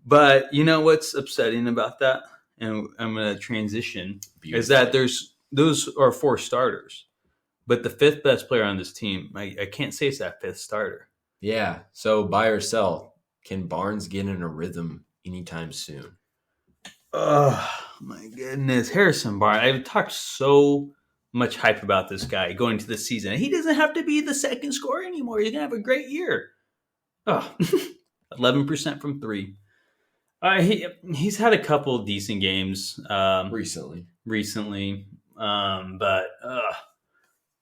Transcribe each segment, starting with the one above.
But you know what's upsetting about that? And I'm going to transition is that those are 4 starters, but the 5th best player on this team, I can't say it's that 5th starter. Yeah. So buy or sell. Can Barnes get in a rhythm anytime soon? Oh my goodness, Harrison Barnes! I've talked so much hype about this guy going into the season. He doesn't have to be the second scorer anymore. He's gonna have a great year. Oh, 11% from 3. He's had a couple of decent games recently, but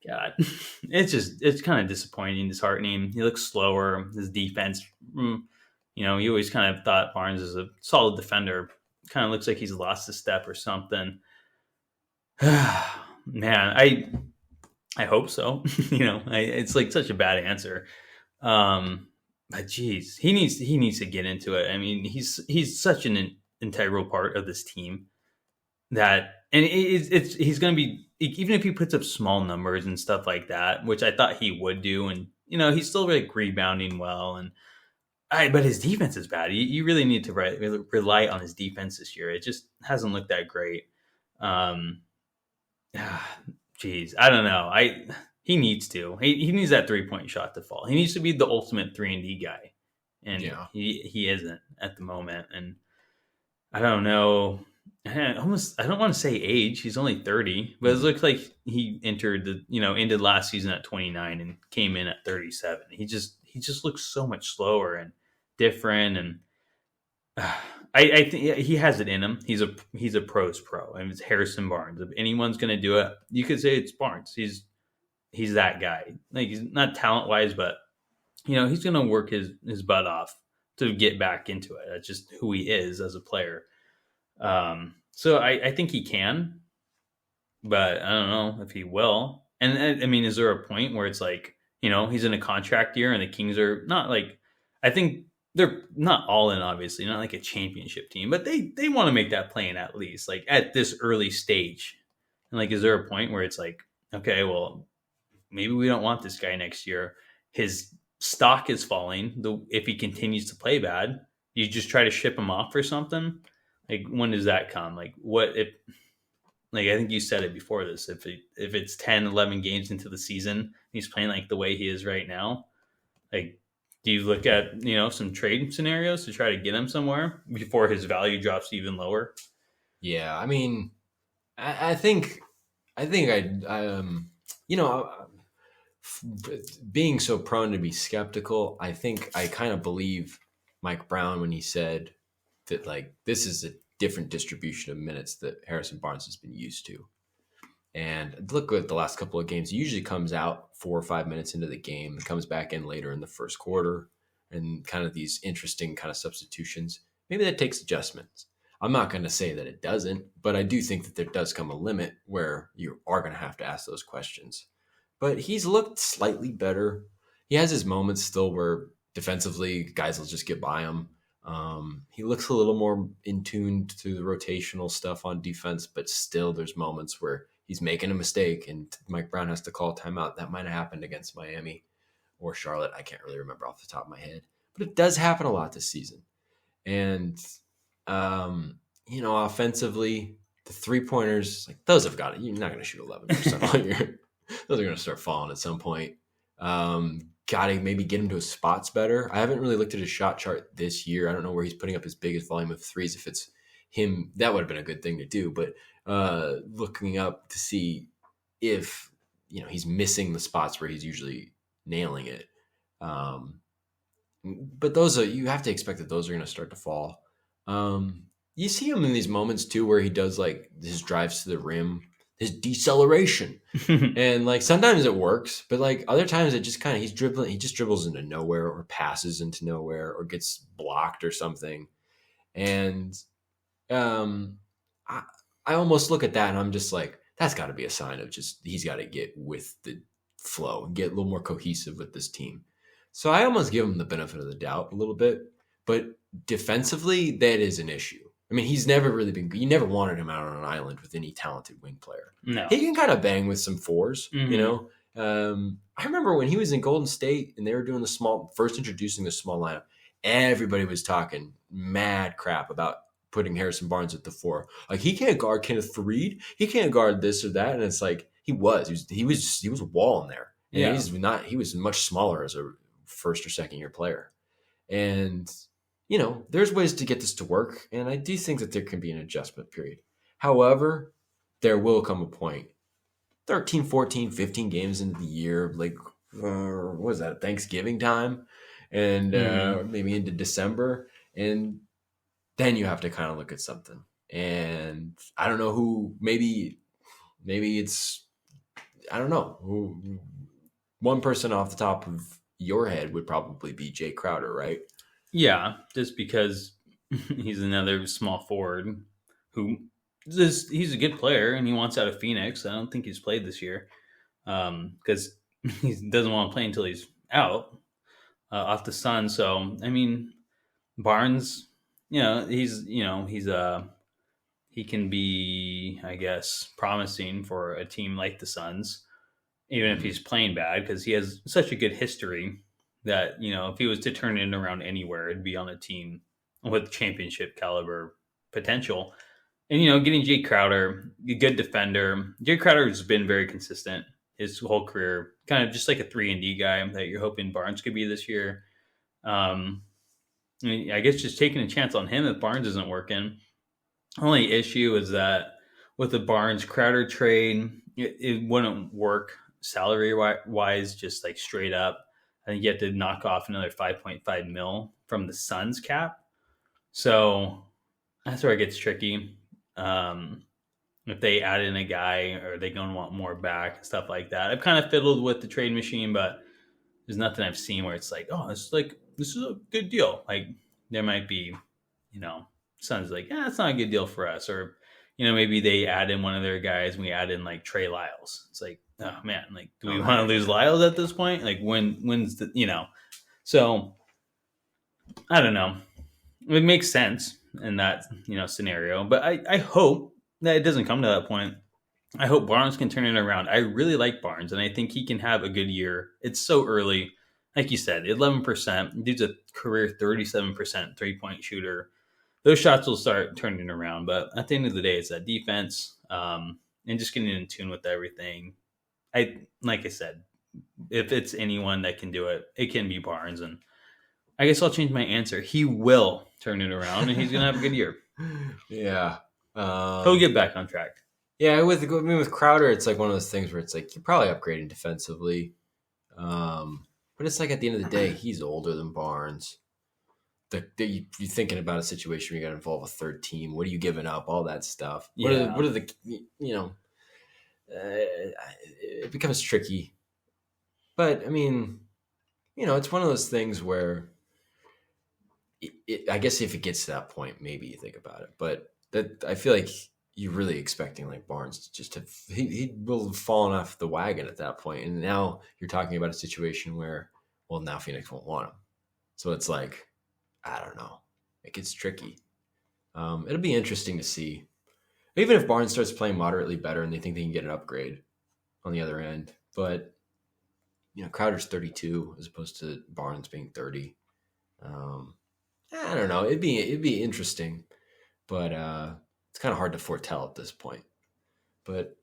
God, it's kind of disappointing, disheartening. He looks slower. His defense, you always kind of thought Barnes is a solid defender. Kind of looks like he's lost a step or something. Man, I hope so. It's like such a bad answer. But geez, he needs to get into it. I mean, he's such an integral part of this team that, and he's going to be, even if he puts up small numbers and stuff like that, which I thought he would do, and he's still like rebounding well, but his defense is bad. You really need to rely on his defense this year. It just hasn't looked that great. Geez, I don't know. He needs to. He needs that 3-point shot to fall. He needs to be the ultimate 3-and-D guy, and he isn't at the moment. And I don't know. I don't want to say age. He's only 30, but it looks like he ended last season at 29 and came in at 37. He just looks so much slower and different, and I think he has it in him. He's a pro's pro, and it's Harrison Barnes. If anyone's going to do it, you could say it's Barnes. He's that guy. Like, he's not talent wise, but he's going to work his butt off to get back into it. That's just who he is as a player. So I think he can, but I don't know if he will. And I mean, is there a point where it's like, he's in a contract year and the Kings are not like, I think they're not all in, obviously, not like a championship team, but they want to make that play in at least, like, at this early stage. And like, is there a point where it's like, okay, well, maybe we don't want this guy next year. His stock is falling. If he continues to play bad, you just try to ship him off or something. Like, when does that come? Like, what if, like, I think you said it before this, if it's 10, 11 games into the season, he's playing like the way he is right now, like, do you look at, some trade scenarios to try to get him somewhere before his value drops even lower? Yeah. I mean, I think being so prone to be skeptical, I think I kind of believe Mike Brown when he said that, like, this is a different distribution of minutes that Harrison Barnes has been used to. And look at the last couple of games. He usually comes out 4 or 5 minutes into the game and comes back in later in the first quarter, and kind of these interesting kind of substitutions. Maybe that takes adjustments. I'm not going to say that it doesn't, but I do think that there does come a limit where you are going to have to ask those questions. But he's looked slightly better. He has his moments still where defensively guys will just get by him. He looks a little more in tune to the rotational stuff on defense, but still there's moments where he's making a mistake and Mike Brown has to call a timeout. That might have happened against Miami or Charlotte. I can't really remember off the top of my head, but it does happen a lot this season. And, offensively, the 3-pointers, like, those have got it. You're not going to shoot 11% all year. Those are going to start falling at some point. Got to maybe get him to his spots better. I haven't really looked at his shot chart this year. I don't know where he's putting up his biggest volume of threes. If it's him, that would have been a good thing to do. But looking up to see if, he's missing the spots where he's usually nailing it. But those you have to expect that those are going to start to fall. You see him in these moments too, where he does like his drives to the rim, his deceleration, and like sometimes it works, but like other times it just kind of he just dribbles into nowhere or passes into nowhere or gets blocked or something. And I almost look at that and I'm just like, that's got to be a sign of just he's got to get with the flow and get a little more cohesive with this team. So I almost give him the benefit of the doubt a little bit, but defensively that is an issue. I mean, he's never really been. You never wanted him out on an island with any talented wing player. No, he can kind of bang with some fours. I remember when he was in Golden State and they were doing first introducing the small lineup. everybody was talking mad crap about putting Harrison Barnes at the 4. Like, he can't guard Kenneth Faried. He can't guard this or that. And it's like, he was a wall in there. And he was much smaller as a first or second year player. And, there's ways to get this to work. And I do think that there can be an adjustment period. However, there will come a point, 13, 14, 15 games into the year, like, what was that, Thanksgiving time? And maybe into December. And then you have to kind of look at something. And I don't know who, maybe it's, I don't know. One person off the top of your head would probably be Jay Crowder, right? Yeah, just because he's another small forward who he's a good player and he wants out of Phoenix. I don't think he's played this year because he doesn't want to play until he's out off the Suns. So, I mean, Barnes, he can be, I guess, promising for a team like the Suns, even if he's playing bad, because he has such a good history that, if he was to turn it around anywhere, it'd be on a team with championship caliber potential. And, getting Jay Crowder, a good defender. Jay Crowder has been very consistent his whole career, kind of just like a 3-and-D guy that you're hoping Barnes could be this year. I guess just taking a chance on him if Barnes isn't working. Only issue is that with the Barnes-Crowder trade, it wouldn't work salary-wise, just like straight up. I think you have to knock off another $5.5 million from the Suns cap. So that's where it gets tricky. If they add in a guy, or they going to want more back and stuff like that. I've kind of fiddled with the trade machine, but there's nothing I've seen where it's like, oh, this is a good deal. Like, there might be, Suns like, yeah, it's not a good deal for us. Or, maybe they add in one of their guys and we add in like Trey Lyles. It's like, oh man, like, do we want to lose Lyles at this point? Like, when's the, so I don't know. It makes sense in that, scenario, but I hope that it doesn't come to that point. I hope Barnes can turn it around. I really like Barnes, and I think he can have a good year. It's so early. Like you said, 11%. Dude's a career 37% three-point shooter. Those shots will start turning around, but at the end of the day, it's that defense and just getting in tune with everything. Like I said, if it's anyone that can do it, it can be Barnes, and I guess I'll change my answer. He will turn it around, and he's going to have a good year. Yeah. He'll get back on track. Yeah, with Crowder, it's like one of those things where it's like you're probably upgrading defensively. But it's like at the end of the day, he's older than Barnes. You're thinking about a situation where you got to involve a third team. What are you giving up? All that stuff. What are the it becomes tricky. But I mean, it's one of those things where I guess if it gets to that point, maybe you think about it. But that I feel like you're really expecting like Barnes to he will have fallen off the wagon at that point. And now you're talking about a situation where, well, now Phoenix won't want him. So it's like, I don't know. It gets tricky. It'll be interesting to see. Even if Barnes starts playing moderately better and they think they can get an upgrade on the other end. But, Crowder's 32 as opposed to Barnes being 30. I don't know. It'd be interesting. But it's kind of hard to foretell at this point. But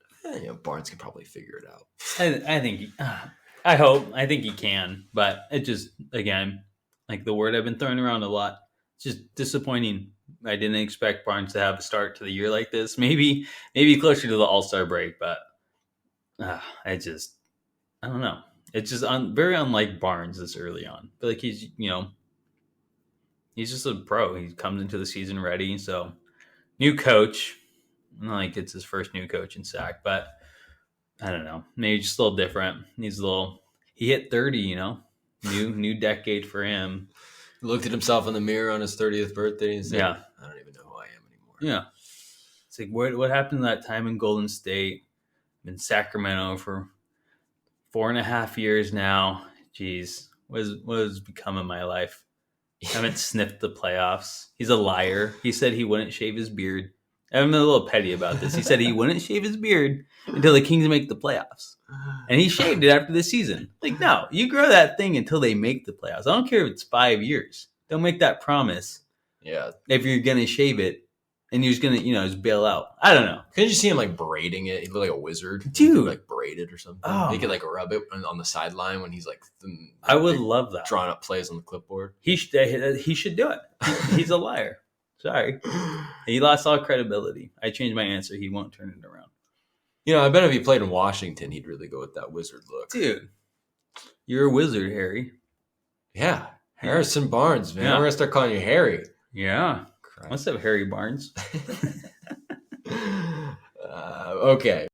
Barnes can probably figure it out. I think. I think he can. But it just, again, like the word I've been throwing around a lot. It's just disappointing. I didn't expect Barnes to have a start to the year like this. Maybe closer to the All-Star break, but I don't know. It's just very unlike Barnes this early on. I feel like he's just a pro. He comes into the season ready. So new coach, not like it's his first new coach in SAC, but I don't know. Maybe just a little different. He hit 30, new decade for him. He looked at himself in the mirror on his 30th birthday and said, yeah, I don't even know who I am anymore. Yeah. It's like, what happened that time in Golden State? In Sacramento for 4.5 years now. Jeez, what has become of my life? I haven't sniffed the playoffs. He's a liar. He said he wouldn't shave his beard. I'm a little petty about this. He said he wouldn't shave his beard until the Kings make the playoffs. And he shaved it after the season. Like, no, you grow that thing until they make the playoffs. I don't care if it's 5 years. Don't make that promise. Yeah. If you're gonna shave it. And he was gonna, just bail out. I don't know. Couldn't you see him like braiding it? He looked like a wizard, dude. Like braid it or something. Oh. He could like rub it on the sideline when he's like. I would love that. Drawing up plays on the clipboard. He should do it. He's a liar. Sorry, he lost all credibility. I changed my answer. He won't turn it around. I bet if he played in Washington, he'd really go with that wizard look. Dude, you're a wizard, Harry. Yeah, Harrison Barnes, man. We're gonna start calling you Harry. Yeah. What's up, Harry Barnes? Okay.